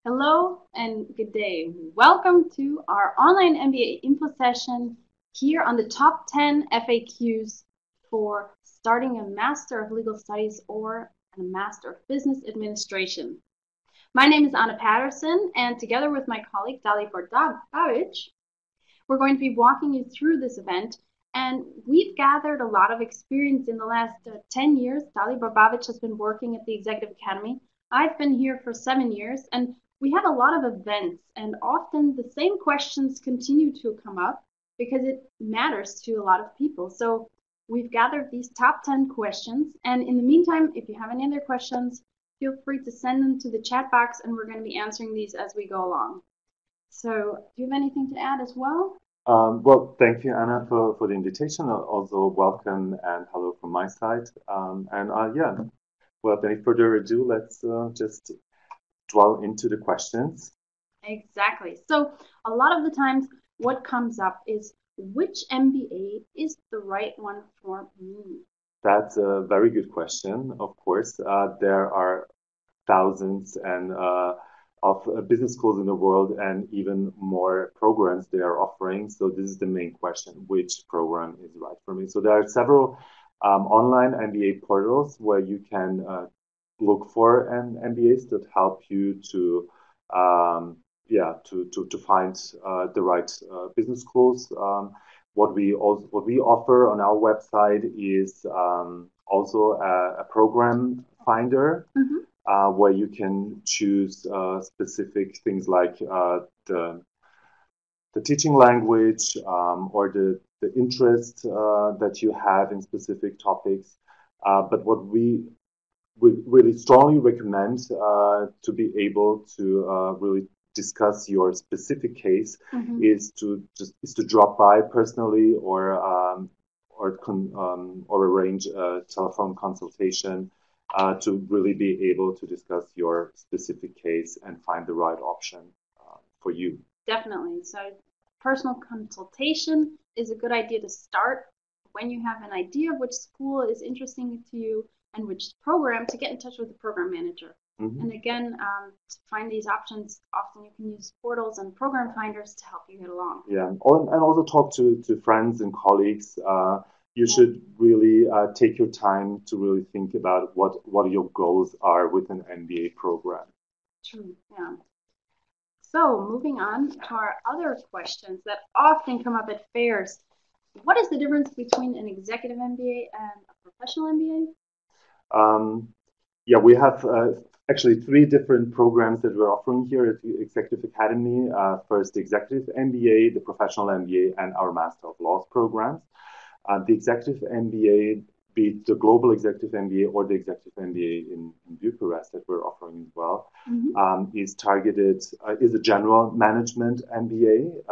Hello and good day. Welcome to our online MBA info session here on the top 10 FAQs for starting a Master of Legal Studies or a Master of Business Administration. My name is Anna Patterson, and together with my colleague Dalibor Babic, we're going to be walking you through this event. And we've gathered a lot of experience in the last 10 years. Dalibor Babic has been working at the Executive Academy. I've been here for 7 years, and we have a lot of events, and often the same questions continue to come up because it matters to a lot of people. So we've gathered these top 10 questions, and in the meantime, if you have any other questions, feel free to send them to the chat box, and we're going to be answering these as we go along. So do you have anything to add as well? Well, thank you, Anna, for the invitation. Also, welcome and hello from my side. Without any further ado, let's just dwell into the questions. Exactly. So a lot of the times what comes up is which MBA is the right one for me? That's a very good question. Of course, there are thousands and of business schools in the world and even more programs they are offering. So this is the main question, which program is right for me? So there are several online MBA portals where you can look for an MBAs that help you to to find the right business schools. What we offer on our website is also a program finder where you can choose specific things like the teaching language or the interest that you have in specific topics. But what we really strongly recommend to be able to really discuss your specific case is to drop by personally or arrange a telephone consultation to really be able to discuss your specific case and find the right option for you. Definitely. So personal consultation is a good idea to start when you have an idea of which school is interesting to you and which program, to get in touch with the program manager. And again, to find these options, often you can use portals and program finders to help you get along. Yeah, and also talk to friends and colleagues. You should really take your time to really think about what your goals are with an MBA program. True, yeah. So moving on to our other questions that often come up at fairs. What is the difference between an executive MBA and a professional MBA? We have actually three different programs that we're offering here at the Executive Academy. First, the Executive MBA, the Professional MBA, and our Master of Laws programs. The Executive MBA, be it the Global Executive MBA or the Executive MBA in Bucharest that we're offering as well, is a general management MBA.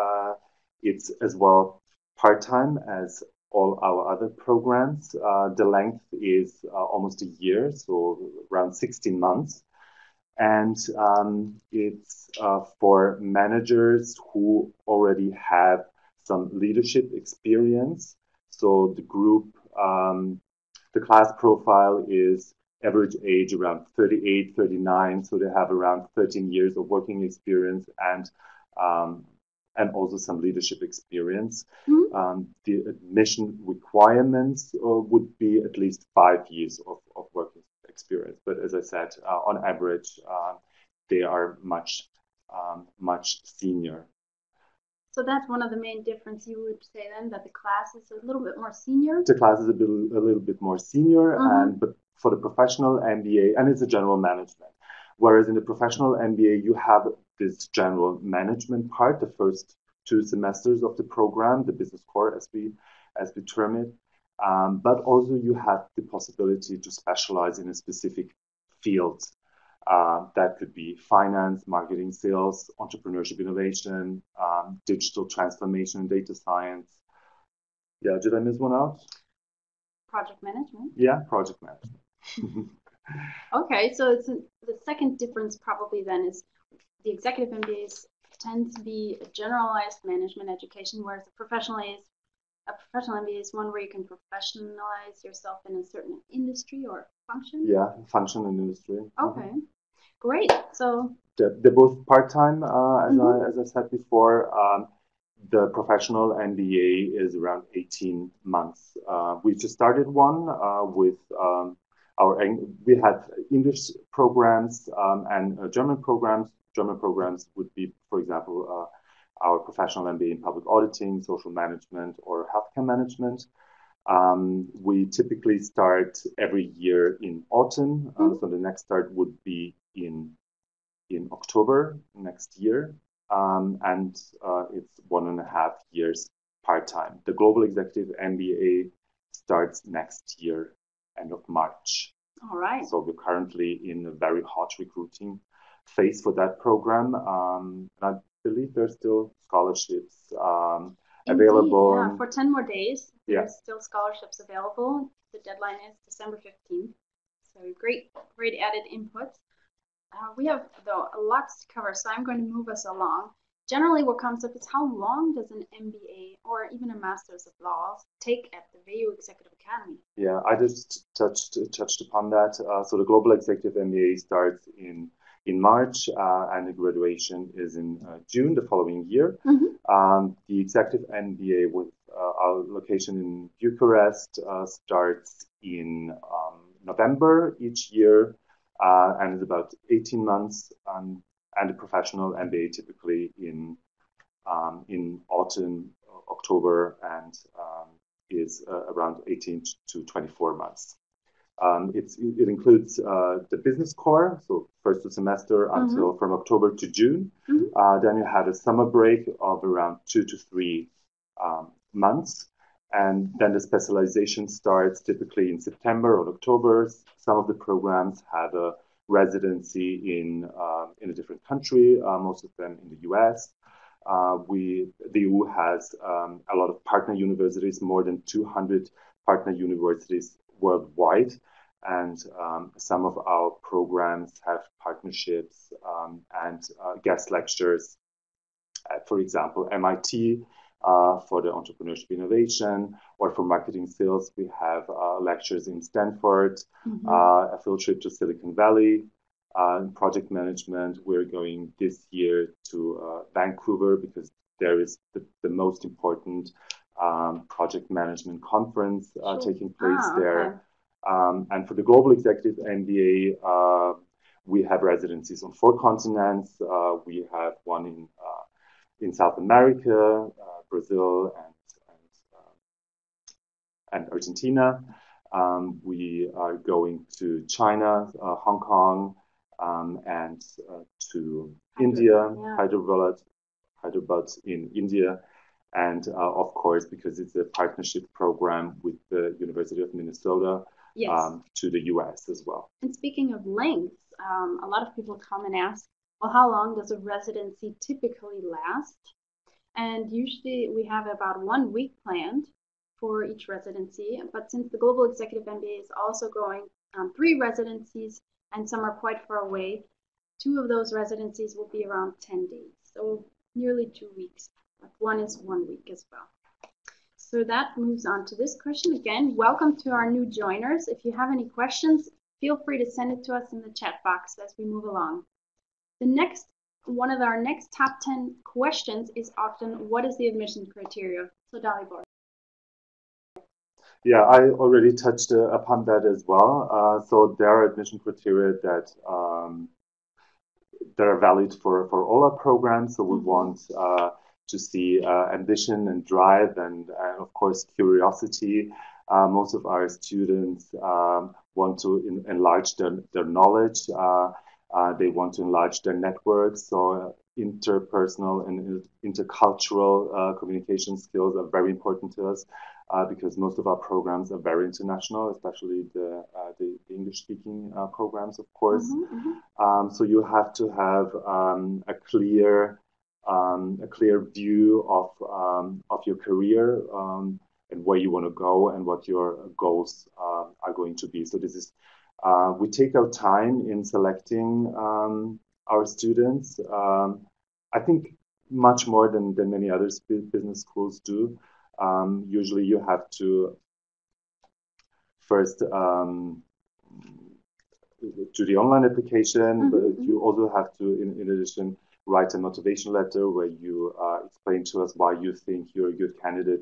It's as well part-time as all our other programs. The length is almost a year, so around 16 months. And it's for managers who already have some leadership experience. So the class profile is average age around 38, 39. So they have around 13 years of working experience and also some leadership experience. The admission requirements would be at least 5 years of working experience. But as I said, on average, they are much senior. So that's one of the main differences you would say then, that the class is a little bit more senior? The class is a little bit more senior, but for the professional MBA, and it's a general management. Whereas in the professional MBA, you have this general management part, the first 2 semesters of the program, the business core as we term it. But also you have the possibility to specialize in a specific field. That could be finance, marketing, sales, entrepreneurship, innovation, digital transformation, and data science. Yeah, did I miss one out? Project management. Yeah, project management. Okay, so the second difference probably then is the executive MBAs tend to be a generalized management education, whereas a professional MBA is one where you can professionalize yourself in a certain industry or function. Yeah, function and industry. Okay. Great. So they're both part-time, as I said before. The professional MBA is around 18 months. We just started one with we had English programs and German programs. German programs would be, for example, our professional MBA in public auditing, social management, or healthcare management. We typically start every year in autumn, so the next start would be in October next year, and it's 1.5 years part-time. The Global Executive MBA starts next year, end of March. All right. So we're currently in a very hot recruiting phase for that program. I believe there's still scholarships available. Yeah, for 10 more days, there's Yeah. still scholarships available. The deadline is December 15th. So great added input. We have, though, lots to cover, so I'm going to move us along. Generally, what comes up is how long does an MBA or even a Master's of Laws take at the WU Executive Academy? Yeah, I just touched upon that. So the Global Executive MBA starts in March, and the graduation is in June the following year. The Executive MBA with our location in Bucharest starts in November each year, and is about 18 months. And the professional MBA typically in autumn, October, and is around 18 to 24 months. It includes the business core, so first semester until from October to June. Then you have a summer break of around 2 to 3 months. And then the specialization starts typically in September or October. Some of the programs have a residency in a different country, most of them in the US. The EU has a lot of partner universities, more than 200 partner universities worldwide, and some of our programs have partnerships and guest lectures at, for example, MIT for the entrepreneurship innovation, or for marketing sales, we have lectures in Stanford, a field trip to Silicon Valley. In project management, we're going this year to Vancouver because there is the most important project management conference taking place there. And for the Global Executive MBA, we have residencies on 4 continents. We have one in South America, Brazil, and Argentina. We are going to China, Hong Kong, and to India, Hyderabad in India. And of course, because it's a partnership program with the University of Minnesota, to the US as well. And speaking of length, a lot of people come and ask, well, how long does a residency typically last? And usually we have about 1 week planned for each residency. But since the Global Executive MBA is also going 3 residencies, and some are quite far away, 2 of those residencies will be around 10 days. So nearly 2 weeks. But one is 1 week as well. So that moves on to this question. Again, welcome to our new joiners. If you have any questions, feel free to send it to us in the chat box as we move along. One of our next top 10 questions is often, what is the admission criteria? So Dalibor. Yeah, I already touched upon that as well. So there are admission criteria that are valid for all our programs. So we want to see ambition and drive and of course, curiosity. Most of our students want to enlarge their knowledge. They want to enlarge their networks. So interpersonal and intercultural communication skills are very important to us because most of our programs are very international, especially the English-speaking programs, of course. So you have to have a clear view of your career and where you want to go and what your goals are going to be. So this is we take our time in selecting our students. I think much more than many other business schools do. Usually you have to first to the online application, but you also have to, in addition, write a motivation letter where you explain to us why you think you're a good candidate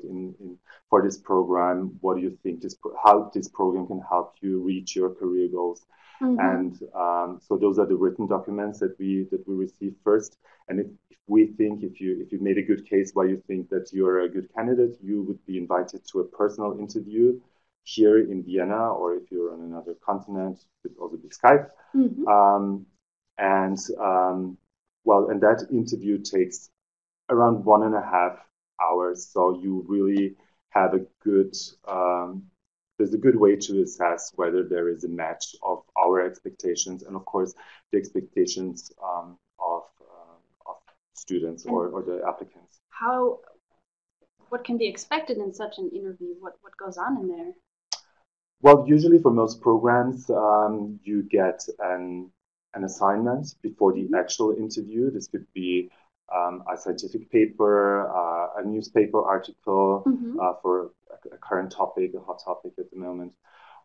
for this program. What do you think how this program can help you reach your career goals? And so those are the written documents that we receive first. And if you made a good case why you think that you're a good candidate, you would be invited to a personal interview here in Vienna, or if you're on another continent, it could also be Skype. And that interview takes around 1.5 hours. So you really have there's a good way to assess whether there is a match of our expectations and, of course, the expectations of students or the applicants. What can be expected in such an interview? What goes on in there? Well, usually for most programs, you get an assignment before the actual interview. This could be a scientific paper, a newspaper article for a current topic, a hot topic at the moment,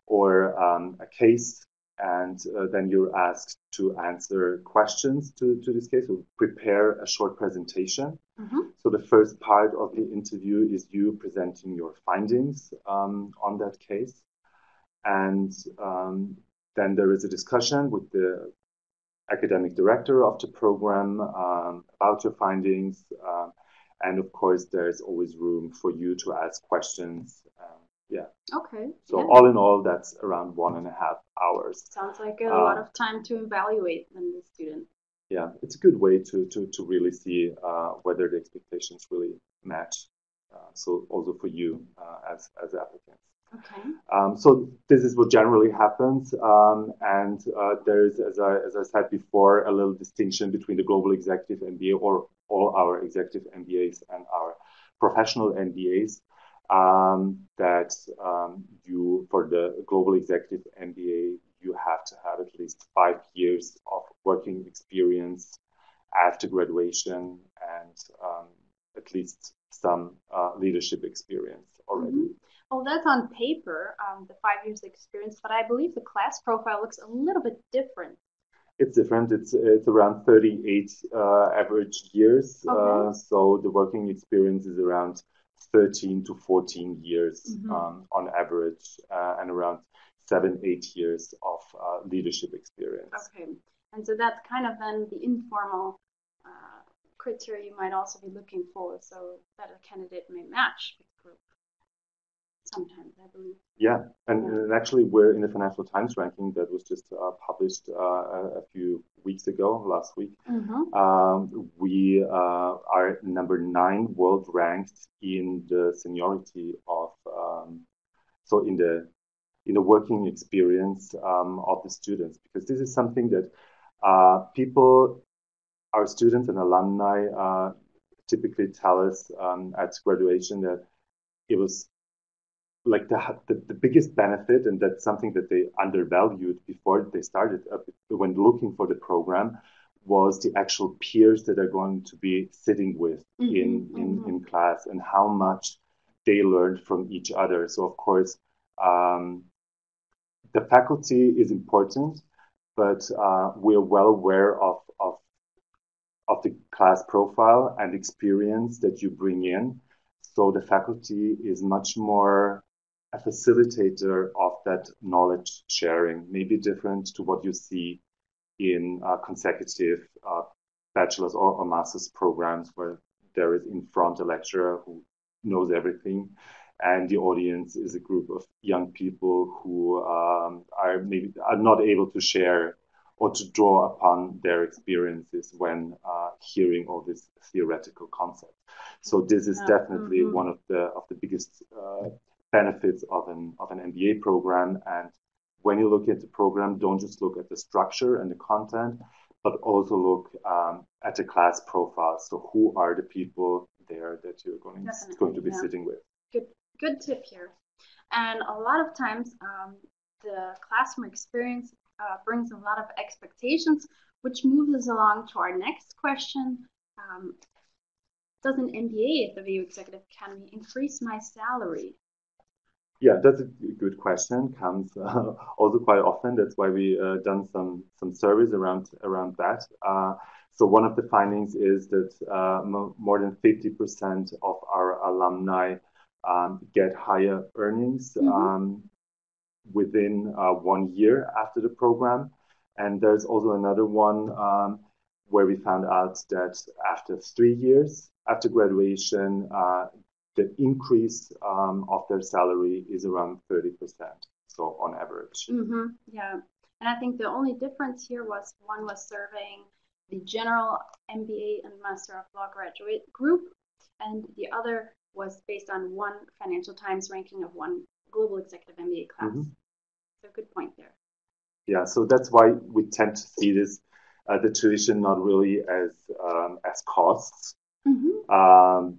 or a case. And then you're asked to answer questions to this case, or prepare a short presentation. So the first part of the interview is you presenting your findings on that case. And then there is a discussion with the academic director of the program about your findings. And of course, there's always room for you to ask questions. Okay. So all in all, that's around 1.5 hours. Sounds like a lot of time to evaluate the student. Yeah, it's a good way to really see whether the expectations really match. So also for you as applicants. Okay. So this is what generally happens, and there's, as I said before, a little distinction between the Global Executive MBA or all our Executive MBAs and our Professional MBAs. That you, for the Global Executive MBA, you have to have at least 5 years of working experience after graduation and at least some leadership experience already. Well, that's on paper, the 5 years experience, but I believe the class profile looks a little bit different. It's different. It's around 38 average years. Okay. So the working experience is around 13 to 14 years on average, and around 7-8 years of leadership experience. Okay. And so that's kind of then the informal criteria you might also be looking for, so that a candidate may match with the group. Sometimes, I believe. Yeah, and actually we're in the Financial Times ranking that was just published a few weeks ago, last week. We are number 9 world ranked in the seniority of, so in the working experience of the students, because this is something that our students and alumni typically tell us at graduation that it was like the biggest benefit, and that's something that they undervalued before they started when looking for the program, was the actual peers that are going to be sitting with in class, and how much they learned from each other. So of course, the faculty is important, but we're well aware of the class profile and experience that you bring in. So the faculty is much more a facilitator of that knowledge sharing, maybe different to what you see in consecutive bachelor's or master's programs, where there is in front a lecturer who knows everything, and the audience is a group of young people who are not able to share or to draw upon their experiences when hearing all this theoretical concepts. So this is definitely one of the biggest benefits of an MBA program. And when you look at the program, don't just look at the structure and the content, but also look at the class profile. So who are the people there that you're going to be sitting with? Good tip here. And a lot of times, the classroom experience brings a lot of expectations, which moves us along to our next question. Does an MBA at the WU Executive Academy increase my salary? Yeah, that's a good question. Comes also quite often. That's why we done some surveys around that. So one of the findings is that more than 50% of our alumni get higher earnings within 1 year after the program. And there's also another one where we found out that after 3 years after graduation, the increase of their salary is around 30%, so on average. Yeah, and I think the only difference here was one was surveying the general MBA and Master of Law graduate group, and the other was based on one Financial Times ranking of one global executive MBA class. So good point there. Yeah, so that's why we tend to see this the tuition not really as costs,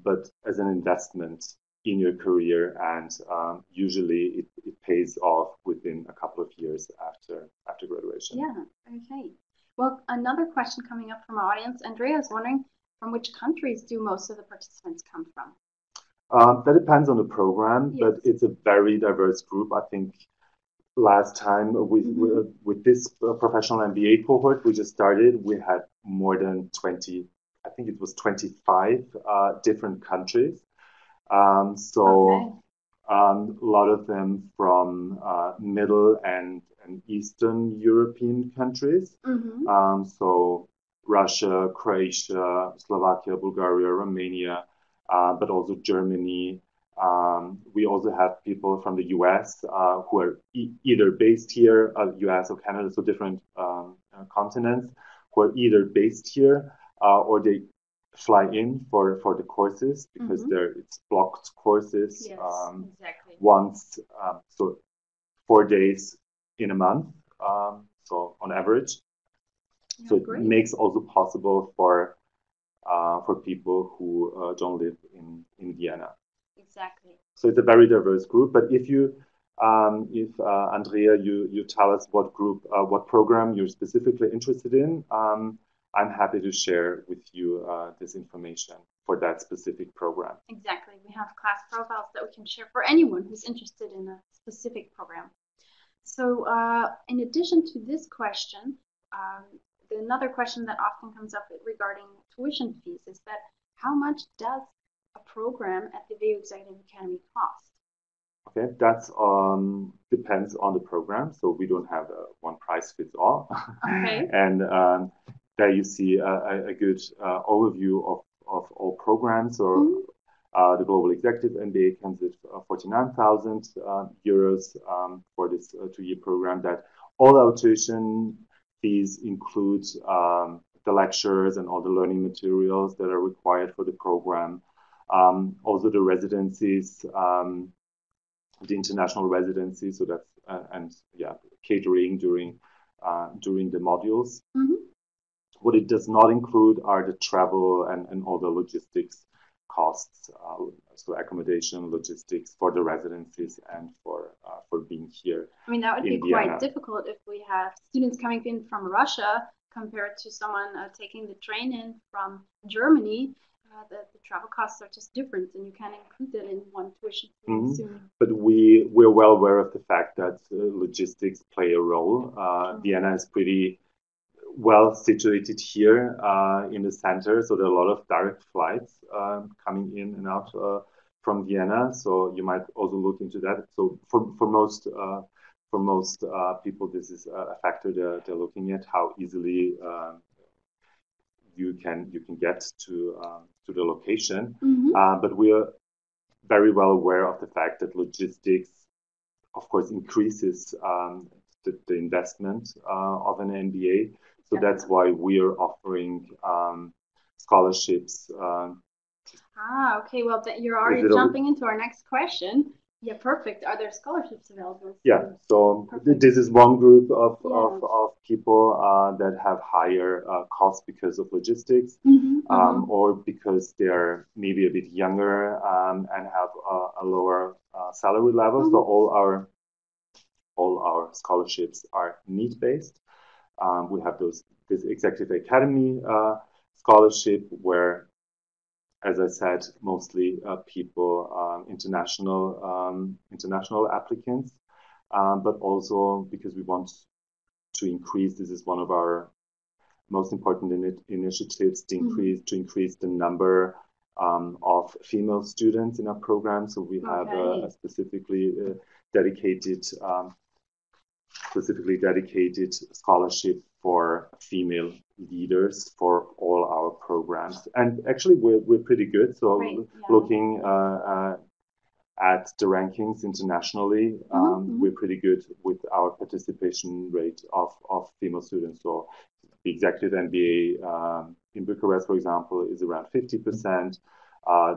but as an investment in your career, and usually it pays off within a couple of years after graduation. Yeah, okay. Well, another question coming up from our audience, Andrea is wondering, from which countries do most of the participants come from? That depends on the program, but it's a very diverse group. I think last time with this professional MBA cohort we just started, we had more than 20, I think it was 25 different countries. A lot of them from Middle and Eastern European countries. So Russia, Croatia, Slovakia, Bulgaria, Romania, but also Germany. We also have people from the US who are either based here, US or Canada, so different continents, who are either based here or they fly in for the courses because it's blocked courses. Once, so 4 days in a month, so on average. So it makes also possible for people who don't live in Vienna. Exactly. So it's a very diverse group. But if Andrea, you tell us what group, what program you're specifically interested in, I'm happy to share with you this information for that specific program. Exactly. We have class profiles that we can share for anyone who's interested in a specific program. So in addition to this question, another question that often comes up regarding tuition fees is that how much does a program at the WU Executive Academy cost? Okay, that depends on the program. So we don't have a one price fits all. Okay. And there you see a good overview of all programs. Or the Global Executive MBA comes at 49,000 euros for this 2-year program. That all our tuition fees include the lectures and all the learning materials that are required for the program. Also the residencies, the international residency, so that's catering during the modules. What it does not include are the travel and all the logistics costs, so accommodation, logistics for the residencies and for being here. I mean, that would be quite difficult if we have students coming in from Russia compared to someone taking the train in from Germany. The travel costs are just different, and you can't include that in one tuition fee. But we're well aware of the fact that logistics play a role. Vienna is pretty well situated here in the center, so there are a lot of direct flights coming in and out from Vienna. So you might also look into that. So for most people, this is a factor they're looking at, how easily you can get to the location. But we are very well aware of the fact that logistics, of course, increases the investment of an MBA. So that's why we are offering scholarships. Okay. Well, you're already jumping into our next question. Yeah, perfect. Are there scholarships available? Yeah, so this is one group of people that have higher costs because of logistics, or because they're maybe a bit younger and have a lower salary level. So all our scholarships are need-based. We have this Executive Academy scholarship where as I said, mostly people, international applicants, but also because we want to increase, this is one of our most important initiatives, to increase the number of female students in our program. So we have a specifically dedicated scholarship for female leaders for all our programs. And actually, we're pretty good. So looking at the rankings internationally, we're pretty good with our participation rate of female students. So the executive MBA in Bucharest, for example, is around 50%.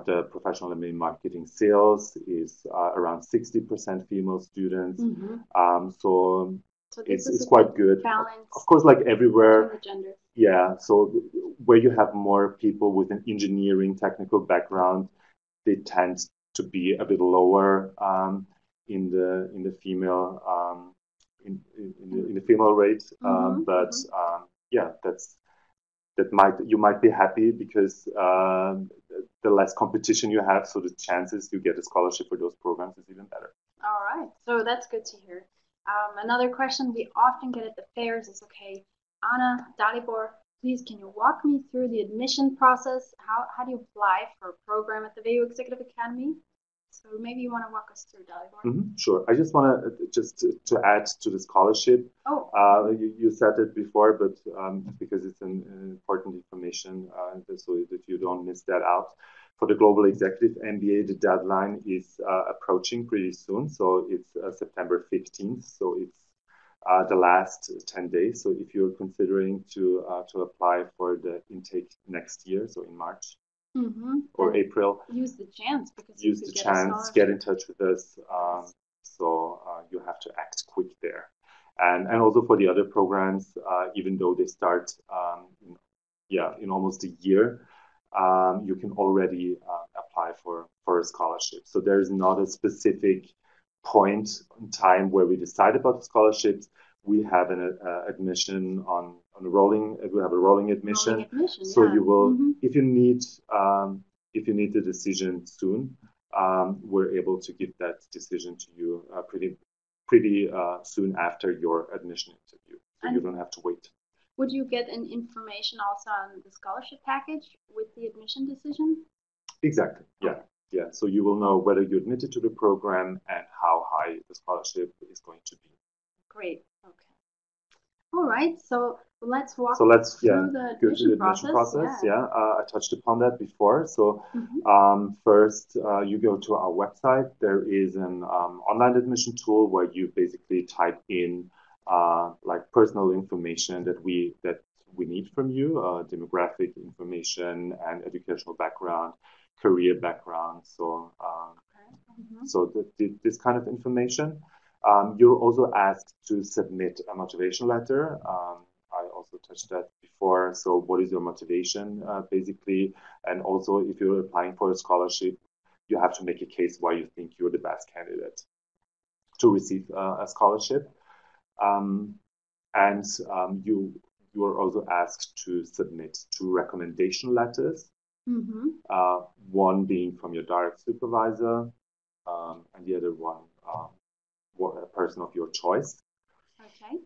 The professional MBA marketing sales is around 60% female students. So it's quite good. Balance, of course, like everywhere. Yeah. So where you have more people with an engineering technical background, they tend to be a bit lower in the female in the female rate. But yeah, you might be happy because the less competition you have, so the chances you get a scholarship for those programs is even better. All right, so that's good to hear. Another question we often get at the fairs is, okay, Anna, Dalibor, please can you walk me through the admission process? How do you apply for a program at the WU Executive Academy? So maybe you want to walk us through, Dalibor. Sure. I just want to add to the scholarship. You said it before, but because it's an important information, so that you don't miss that out. For the Global Executive MBA, the deadline is approaching pretty soon. So it's September 15th. So it's the last 10 days. So if you're considering to apply for the intake next year, so in March, or April, use the chance, get in touch with us. So you have to act quick there, and also for the other programs, even though they start in almost a year, you can already apply for a scholarship. So there's not a specific point in time where we decide about the scholarships. We have an admission on a rolling. We have a rolling admission. So you will, if you need the decision soon, we're able to give that decision to you pretty soon after your admission interview. So you don't have to wait. Would you get an information also on the scholarship package with the admission decision? Exactly. Yeah. Yeah. So you will know whether you're admitted to the program and how high the scholarship is going to be. Great. Okay. All right. So let's walk through the admission process. Yeah. I touched upon that before. So first, you go to our website. There is an online admission tool where you basically type in like personal information that we need from you, demographic information and educational background, career background. So this kind of information. You're also asked to submit a motivation letter. I also touched that before. So what is your motivation, basically? And also, if you're applying for a scholarship, you have to make a case why you think you're the best candidate to receive a scholarship. And you are also asked to submit 2 recommendation letters, one being from your direct supervisor, and the other one a person of your choice. Okay.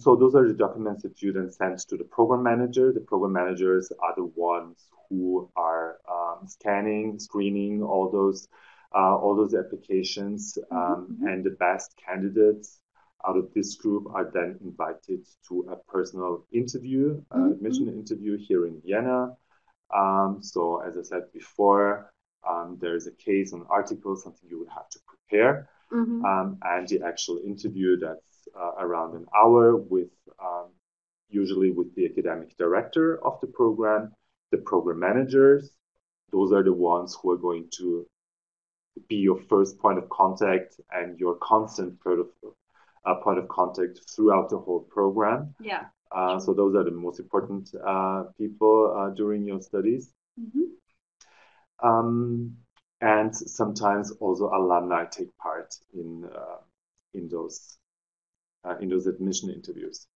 So those are the documents that you then send to the program manager. The program managers are the ones who are scanning, screening all those applications, and the best candidates out of this group are then invited to a personal interview, admission interview here in Vienna. So as I said before, there's a case, an article, something you would have to prepare. And the actual interview, that's around an hour with usually with the academic director of the program, the program managers. Those are the ones who are going to be your first point of contact and your constant point of contact throughout the whole program. Yeah. So those are the most important people during your studies. And sometimes also alumni take part in those admission interviews.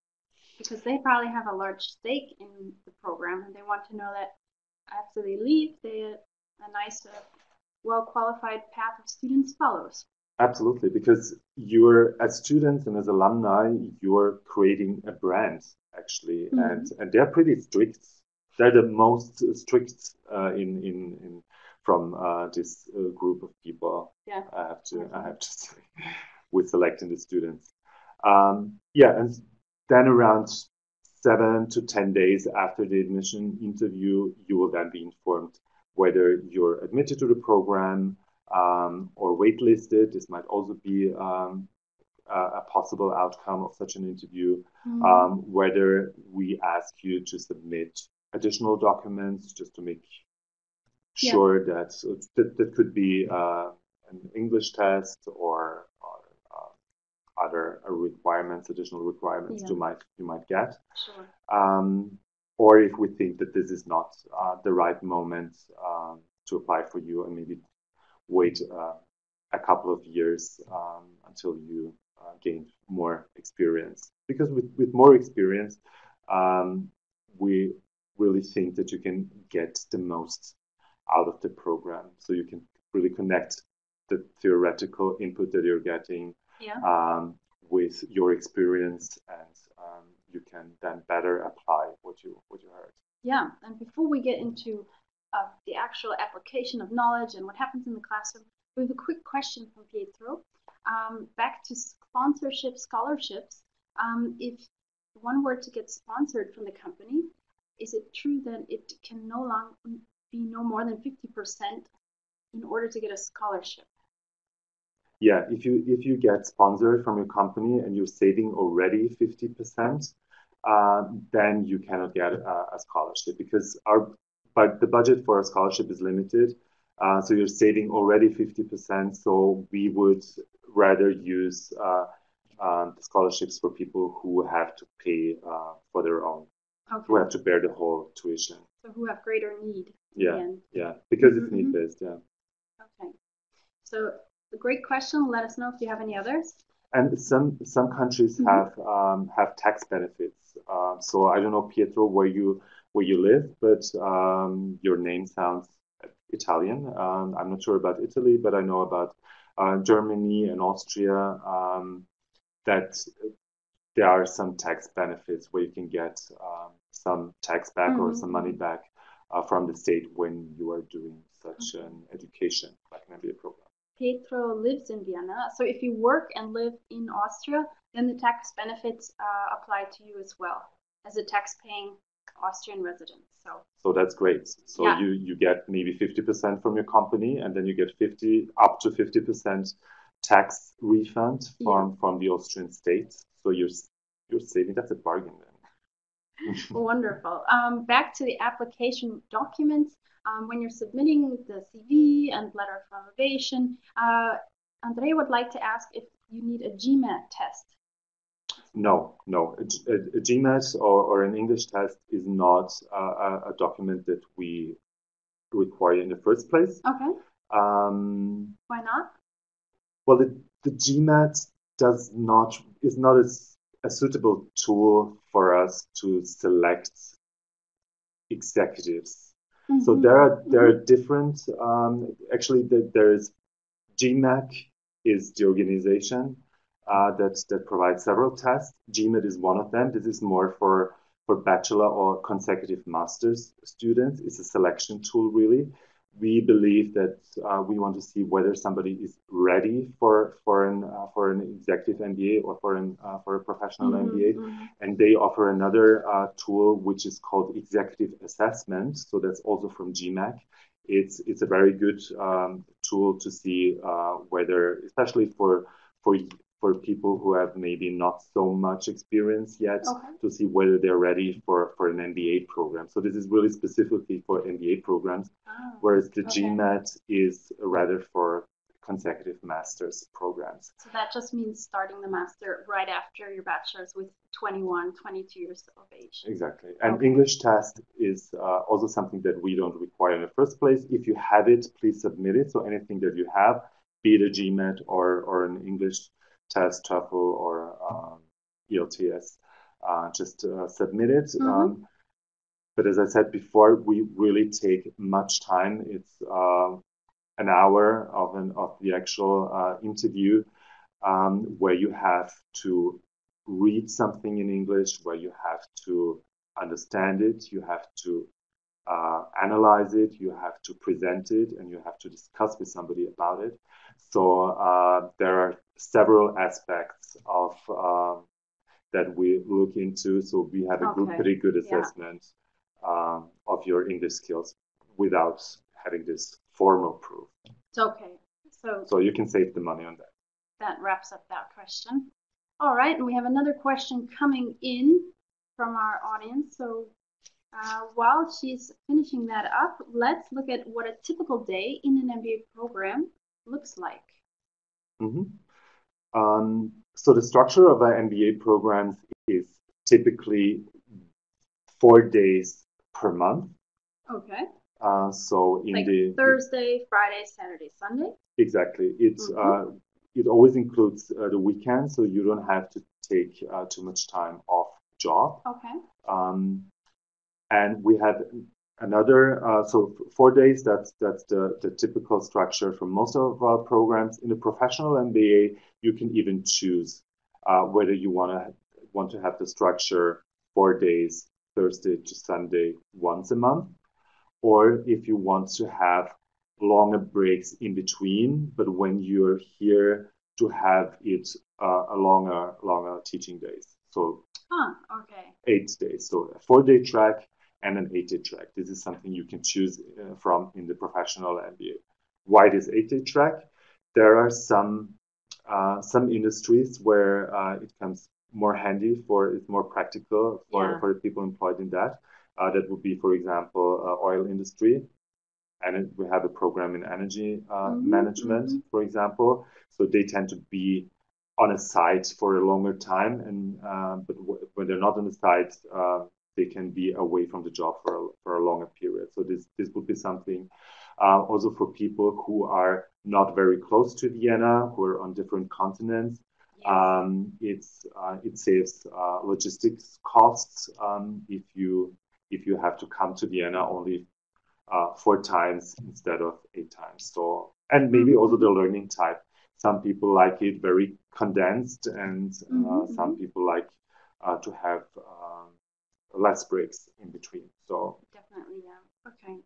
Because they probably have a large stake in the program, and they want to know that after they leave, a nice, well-qualified path of students follows. Absolutely, because you're as students and as alumni, you're creating a brand actually, and they're pretty strict. They're the most strict in from this group of people. Yeah, I have to say, with selecting the students. Yeah, and then around 7 to 10 days after the admission interview, you will then be informed whether you're admitted to the program or waitlisted. This might also be a possible outcome of such an interview. Whether we ask you to submit additional documents just to make sure that could be an English test or other requirements, additional requirements you might get. Sure. Or if we think that this is not the right moment to apply for you, and maybe wait a couple of years until you gain more experience. Because with more experience, we really think that you can get the most out of the program. So you can really connect the theoretical input that you're getting with your experience, and you can then better apply what you heard. Yeah, and before we get into the actual application of knowledge and what happens in the classroom, we have a quick question from Pietro. Back to sponsorship scholarships. If one were to get sponsored from the company, is it true that it can no longer be no more than 50% in order to get a scholarship? Yeah, if you get sponsored from your company and you're saving already 50%, then you cannot get a scholarship, because the budget for a scholarship is limited. So you're saving already 50%. So we would rather use the scholarships for people who have to pay for their own, who have to bear the whole tuition. So who have greater need. Yeah, because it's need-based. Yeah. Okay. So a great question. Let us know if you have any others. And some countries have tax benefits. So I don't know, Pietro, where you live, but your name sounds Italian. I'm not sure about Italy, but I know about Germany and Austria, that there are some tax benefits where you can get some tax back or some money back from the state when you are doing such an education, like an MBA program. Pietro lives in Vienna, so if you work and live in Austria, then the tax benefits apply to you as well as a tax-paying Austrian resident. So that's great. So you get maybe 50% from your company, and then you get up to 50% tax refund from the Austrian state. So you're saving. That's a bargain then. Wonderful. Back to the application documents. When you're submitting the CV and letter of motivation, Andrea would like to ask if you need a GMAT test. No. A GMAT or an English test is not a document that we require in the first place. Okay. Why not? Well, the GMAT is not a suitable tool for us to select executives. So there are different. Actually, there is GMAC is the organization that provides several tests. GMAT is one of them. This is more for bachelor or consecutive master's students. It's a selection tool, really. We believe that we want to see whether somebody is ready for an executive MBA or for a professional MBA, and they offer another tool which is called executive assessment. So that's also from GMAC. It's a very good tool to see whether, especially for people who have maybe not so much experience yet, to see whether they're ready for an MBA program. So this is really specifically for MBA programs, whereas the GMAT is rather for consecutive master's programs. So that just means starting the master right after your bachelor's with 21, 22 years of age. Exactly. And English test is also something that we don't require in the first place. If you have it, please submit it. So anything that you have, be it a GMAT or an English test, TOEFL or ELTS, just submit it. But as I said before, we really take much time. It's an hour of the actual interview, where you have to read something in English, where you have to understand it, you have to analyze it, you have to present it, and you have to discuss with somebody about it. So there are several aspects of that we look into. So we have a pretty good assessment of your English skills without having this formal proof. Okay. So you can save the money on that. That wraps up that question. All right, and we have another question coming in from our audience. So while she's finishing that up, let's look at what a typical day in an MBA program looks like. So the structure of our MBA programs is typically 4 days per month. Okay. So in the Thursday, Friday, Saturday, Sunday. Exactly. It always includes the weekend, so you don't have to take too much time off job. Okay. And we have another, so 4 days, that's the typical structure for most of our programs. In the professional MBA, you can even choose whether you want to have the structure 4 days, Thursday to Sunday, once a month, or if you want to have longer breaks in between, but when you're here to have it a longer teaching days. So 8 days. So a 4-day track and an 8-day track. This is something you can choose from in the professional MBA. Why this 8-day track? There are some industries where it comes more handy it's more practical for the people employed in that. That would be, for example, oil industry. And we have a program in energy management, for example. So they tend to be on a site for a longer time, and but when they're not on the site, they can be away from the job for a longer period. So this would be something also for people who are not very close to Vienna, who are on different continents. It saves logistics costs if you have to come to Vienna only 4 times instead of 8 times. So, and maybe also the learning type. Some people like it very condensed, and some people like to have less breaks in between. So definitely, yeah. Okay.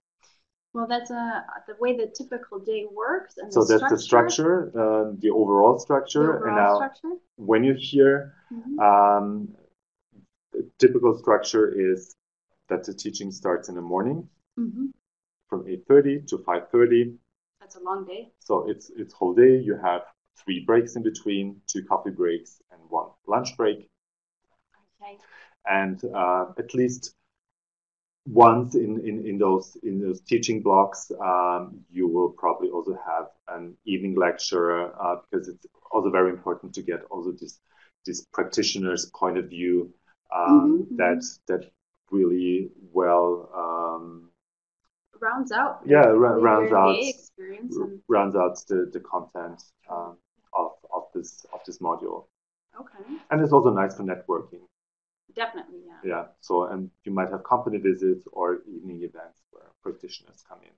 Well, that's the way the typical day works. And so that's the structure, the overall structure. And now, when you're here, the typical structure is that the teaching starts in the morning. From 8:30 to 5:30. That's a long day. So it's whole day. You have 3 breaks in between, 2 coffee breaks and 1 lunch break. Okay. And at least once in those teaching blocks, you will probably also have an evening lecture because it's also very important to get also this practitioner's point of view that really well rounds out rounds out experience and rounds out the content of this module. Okay. And it's also nice for networking. Definitely, yeah. Yeah. So, and you might have company visits or evening events where practitioners come in.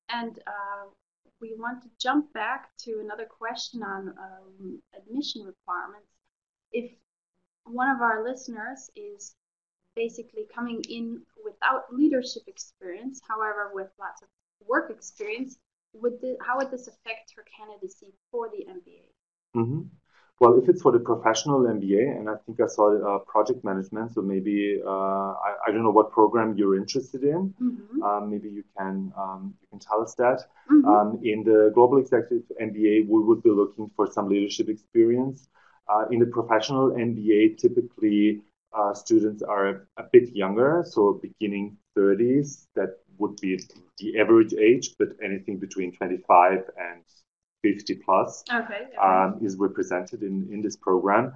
And we want to jump back to another question on admission requirements. If one of our listeners is basically coming in without leadership experience, however, with lots of work experience, how would this affect her candidacy for the MBA? Well, if it's for the professional MBA, and I think I saw project management, so maybe I don't know what program you're interested in. Maybe you can tell us that. In the global executive MBA, we would be looking for some leadership experience. In the professional MBA, typically students are a bit younger, so beginning 30s. That would be the average age, but anything between 25 and 50 plus is represented in this program.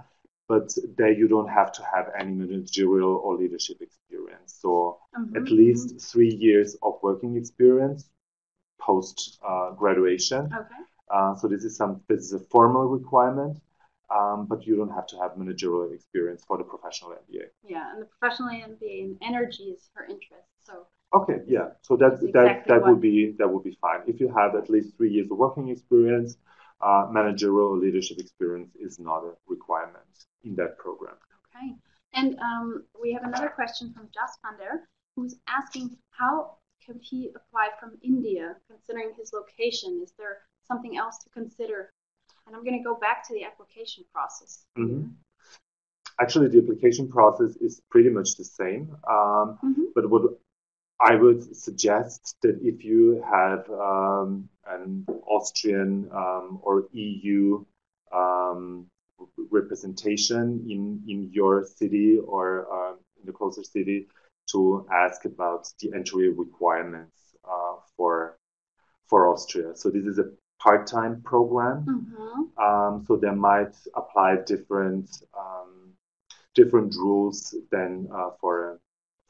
But there you don't have to have any managerial or leadership experience. So at least 3 years of working experience post graduation. So this is a formal requirement. but you don't have to have managerial experience for the professional MBA. Yeah, and the professional MBA in energy is her interest. So okay, yeah. So that would be fine. If you have at least 3 years of working experience, managerial or leadership experience is not a requirement in that program. Okay. And we have another question from Jaspander, who's asking how could he apply from India, considering his location? Is there something else to consider? And I'm going to go back to the application process. Mm-hmm. Actually, the application process is pretty much the same. But what I would suggest that if you have an Austrian or EU representation in your city or in the closer city, to ask about the entry requirements for Austria. So this is a part-time program. So they might apply different rules than for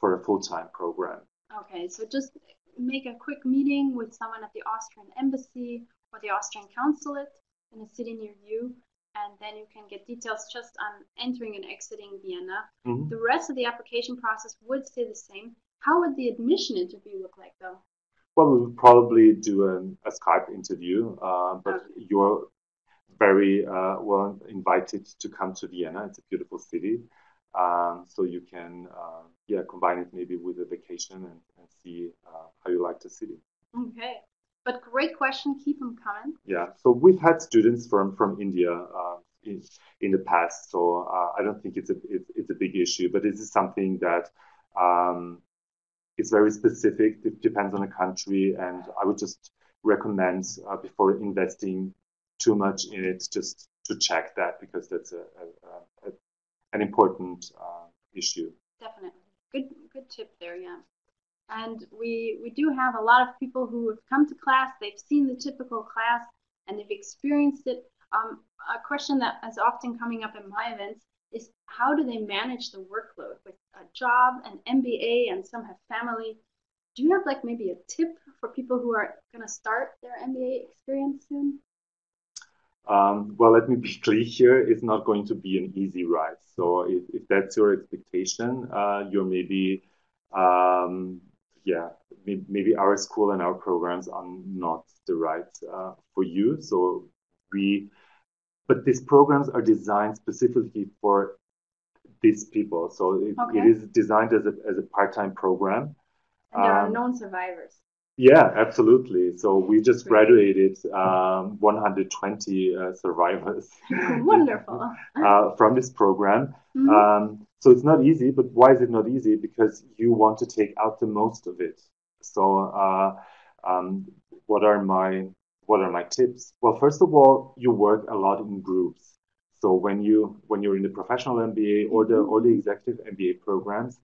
a full-time program. Okay, so just make a quick meeting with someone at the Austrian embassy or the Austrian consulate in a city near you, and then you can get details just on entering and exiting Vienna. The rest of the application process would stay the same. How would the admission interview look like, though? Well, we would probably do a Skype interview, but you're very well invited to come to Vienna. It's a beautiful city. So you can combine it maybe with a vacation and see how you like the city. Okay, but great question. Keep them coming. Yeah, so we've had students from India in the past, so I don't think it's a big issue. But this is something that it's very specific. It depends on the country, and I would just recommend before investing too much in it, just to check that, because that's an important issue. Definitely. Good tip there, yeah. And we do have a lot of people who have come to class, they've seen the typical class, and they've experienced it. A question that is often coming up in my events is how do they manage the workload with a job, an MBA, and some have family? Do you have like maybe a tip for people who are going to start their MBA experience soon? Well, let me be clear here. It's not going to be an easy ride. So if that's your expectation, you're maybe, maybe our school and our programs are not the right for you. So but these programs are designed specifically for these people. So it is designed as a part-time program. And there are known survivors. Yeah, absolutely. So we just graduated 120 survivors. Wonderful. From this program. So it's not easy, but why is it not easy? Because you want to take out the most of it. So what are my tips? Well, first of all, you work a lot in groups. So when you're in the professional MBA or the executive MBA programs,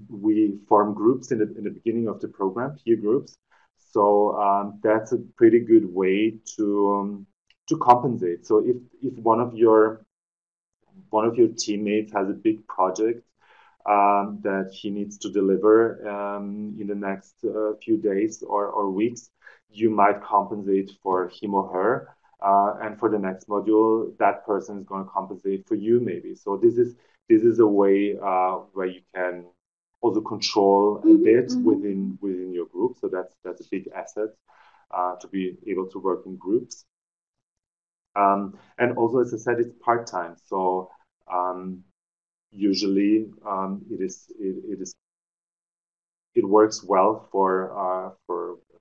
we form groups in the beginning of the program, peer groups. So that's a pretty good way to compensate. So if one of your teammates has a big project that he needs to deliver in the next few days or weeks, you might compensate for him or her. And for the next module, that person is going to compensate for you maybe. So this is a way where you can also control a bit within your group. So that's a big asset to be able to work in groups. And also, as I said, it's part-time. So usually it works well for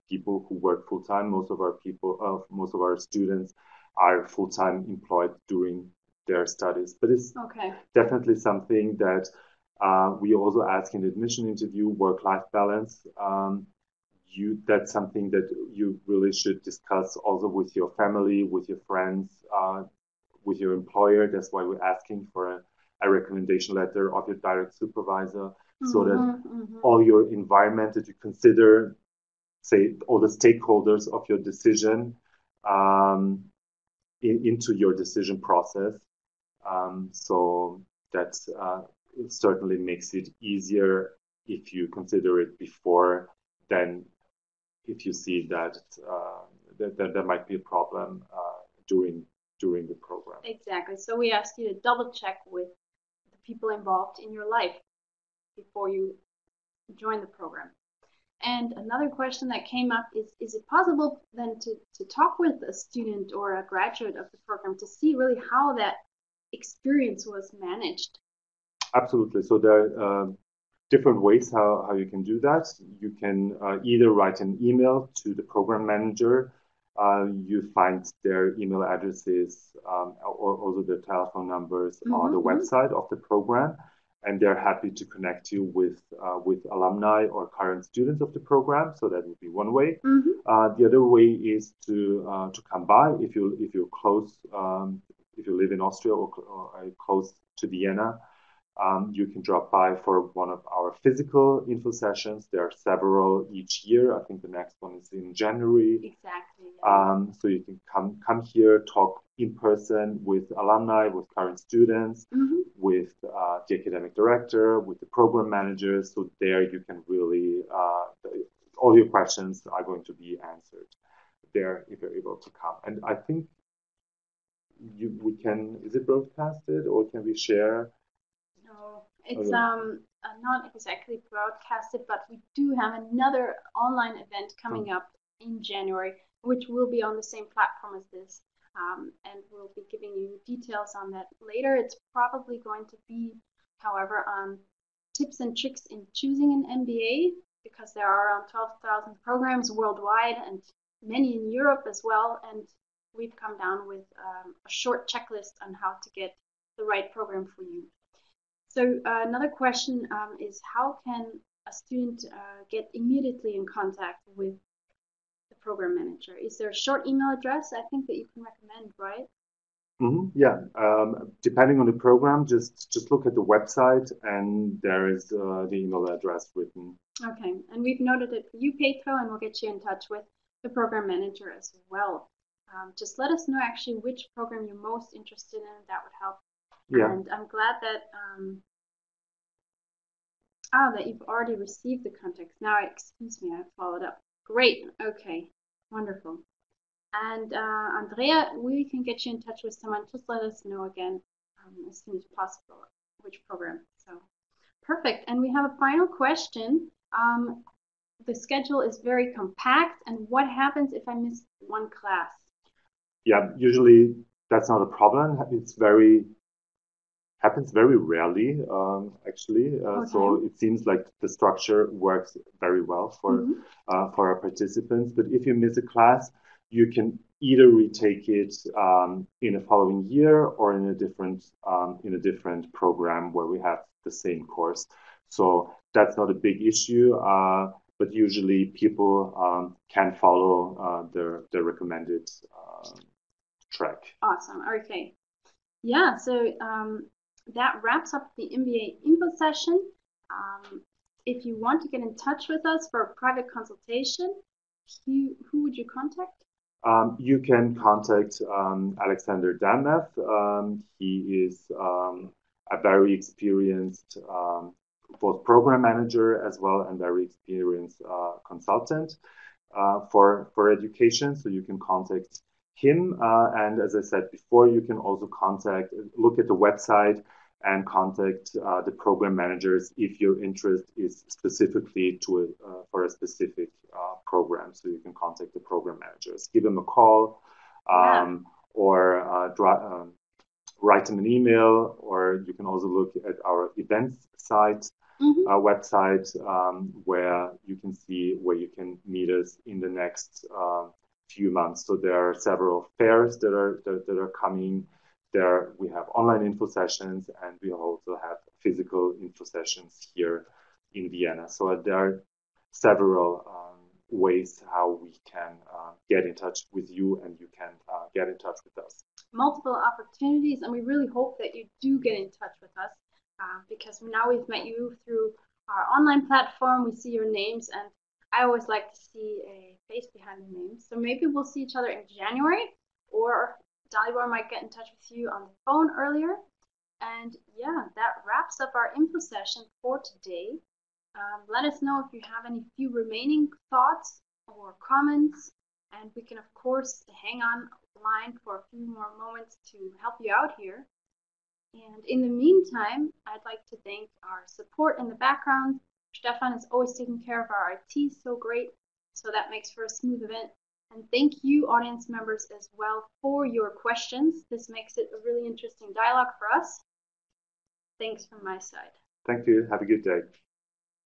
people who work full-time. Most of our students are full-time employed during their studies. But it's definitely something that we also ask in the admission interview, work-life balance. That's something that you really should discuss also with your family, with your friends, with your employer. That's why we're asking for a recommendation letter of your direct supervisor, so that all your environment that you consider, say, all the stakeholders of your decision into your decision process. So that it certainly makes it easier if you consider it before than if you see that there might be a problem during during the program. Exactly. So we ask you to double check with the people involved in your life before you join the program. And another question that came up is it possible then to talk with a student or a graduate of the program to see really how that experience was managed? Absolutely. So there are different ways how you can do that. You can either write an email to the program manager. You find their email addresses or also their telephone numbers on the website of the program, and they're happy to connect you with alumni or current students of the program. So that would be one way. The other way is to come by if you're close, if you live in Austria or close to Vienna. You can drop by for one of our physical info sessions. There are several each year. I think the next one is in January. Exactly. So you can come here, talk in person with alumni, with current students, with the academic director, with the program managers. So there you can really, all your questions are going to be answered there if you're able to come. And I think we can, is it broadcasted or can we share? No, it's not exactly broadcasted, but we do have another online event coming up in January, which will be on the same platform as this. And we'll be giving you details on that later. It's probably going to be, however, on tips and tricks in choosing an MBA, because there are around 12,000 programs worldwide and many in Europe as well. And we've come down with a short checklist on how to get the right program for you. So another question is, how can a student get immediately in contact with the program manager? Is there a short email address I think that you can recommend, right? Yeah, depending on the program, just look at the website and there is the email address written. Okay, and we've noted it for you, Pedro, and we'll get you in touch with the program manager as well. Just let us know actually which program you're most interested in. That would help. Yeah. And I'm glad that that you've already received the contacts. Now, excuse me, I followed up. Great. Okay. Wonderful. And Andrea, we can get you in touch with someone. Just let us know again as soon as possible which program. So perfect. And we have a final question. The schedule is very compact. And what happens if I miss one class? Yeah, usually that's not a problem. Happens very rarely, actually. So it seems like the structure works very well for our participants. But if you miss a class, you can either retake it in a following year or in a different program where we have the same course. So that's not a big issue. But usually people can follow the recommended track. Awesome. Okay. Yeah. So that wraps up the MBA info session. If you want to get in touch with us for a private consultation, who would you contact? You can contact Alexander Damev. He is a very experienced both program manager as well and very experienced consultant for education. So you can contact him. And as I said before, you can also look at the website and contact the program managers if your interest is specifically for a specific program. So you can contact the program managers, give them a call, or write them an email, or you can also look at our events site, website, where you can see where you can meet us in the next few months. So there are several fairs that are coming. There we have online info sessions, and we also have physical info sessions here in Vienna. So there are several ways how we can get in touch with you, and you can get in touch with us. Multiple opportunities, and we really hope that you do get in touch with us because now we've met you through our online platform. We see your names, and I always like to see a face behind the name. So maybe we'll see each other in January, or Dalibor might get in touch with you on the phone earlier. And yeah, that wraps up our info session for today. Let us know if you have any few remaining thoughts or comments, and we can of course hang on the line for a few more moments to help you out here. And in the meantime, I'd like to thank our support in the background. Stefan is always taking care of our IT so great, so that makes for a smooth event. And thank you, audience members, as well for your questions. This makes it a really interesting dialogue for us. Thanks from my side. Thank you. Have a good day.